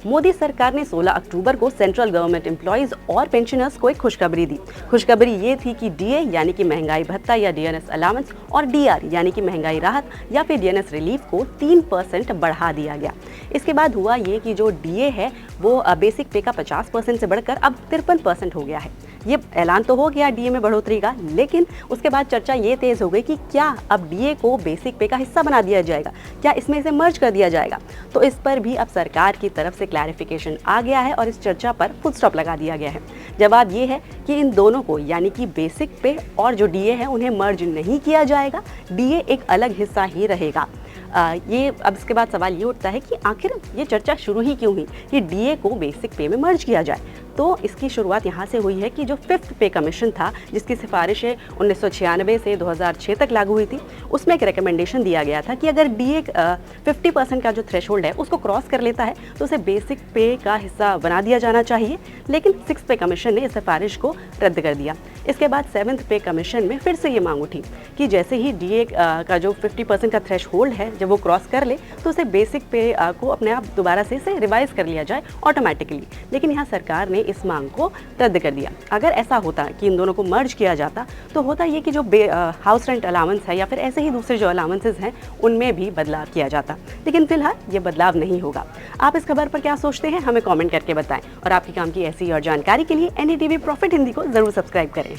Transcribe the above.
मोदी सरकार ने 16 अक्टूबर को सेंट्रल गवर्नमेंट एम्प्लॉइज और पेंशनर्स को एक खुशखबरी दी। खुशखबरी ये थी कि डीए यानी कि महंगाई भत्ता या डीएनएस अलाउंस और डीआर यानी कि महंगाई राहत या फिर डीएनएस रिलीफ को 3% बढ़ा दिया गया। इसके बाद हुआ ये कि जो डीए है वो बेसिक पे का 50% से बढ़कर अब 53% हो गया है। ये ऐलान तो हो गया डीए में बढ़ोतरी का, लेकिन उसके बाद चर्चा ये तेज हो गई कि क्या अब डीए को बेसिक पे का हिस्सा बना दिया जाएगा, क्या इसमें इसे मर्ज कर दिया जाएगा। तो इस पर भी अब सरकार की तरफ से क्लैरिफिकेशन आ गया है और इस चर्चा पर फुल स्टॉप लगा दिया गया है। जवाब ये है कि इन दोनों को यानी कि बेसिक पे और जो डीए है उन्हें मर्ज नहीं किया जाएगा, डीए एक अलग हिस्सा ही रहेगा। ये अब इसके बाद सवाल ये उठता है कि आखिर ये चर्चा शुरू ही क्यों हुई कि डीए को बेसिक पे में मर्ज किया जाए। तो इसकी शुरुआत यहाँ से हुई है कि जो 5th पे कमीशन था, जिसकी सिफारिशें 1996 से 2006 तक लागू हुई थी, उसमें एक रिकमेंडेशन दिया गया था कि अगर डीए 50% का जो थ्रेशोल्ड है उसको क्रॉस कर लेता है तो उसे बेसिक पे का हिस्सा बना दिया जाना चाहिए। लेकिन 6th पे कमीशन ने इस सिफारिश को रद्द कर दिया। इसके बाद 7th पे कमीशन में फिर से ये मांग उठी कि जैसे ही डीए का जो 50% का थ्रेशोल्ड है जब वो क्रॉस कर ले तो उसे बेसिक पे को अपने आप दोबारा से इसे रिवाइज कर लिया जाए ऑटोमेटिकली। लेकिन यहाँ सरकार ने इस मांग को रद्द कर दिया। अगर ऐसा होता कि इन दोनों को मर्ज किया जाता तो होता ये कि जो हाउस रेंट अलाउंस है या फिर ऐसे ही दूसरे जो अलाउंसेस हैं उनमें भी बदलाव किया जाता। लेकिन फिलहाल ये बदलाव नहीं होगा। आप इस खबर पर क्या सोचते हैं हमें कमेंट करके बताएं और आपके काम की ऐसी और जानकारी के लिए एनडीटीवी प्रॉफिट हिंदी को जरूर सब्सक्राइब करें।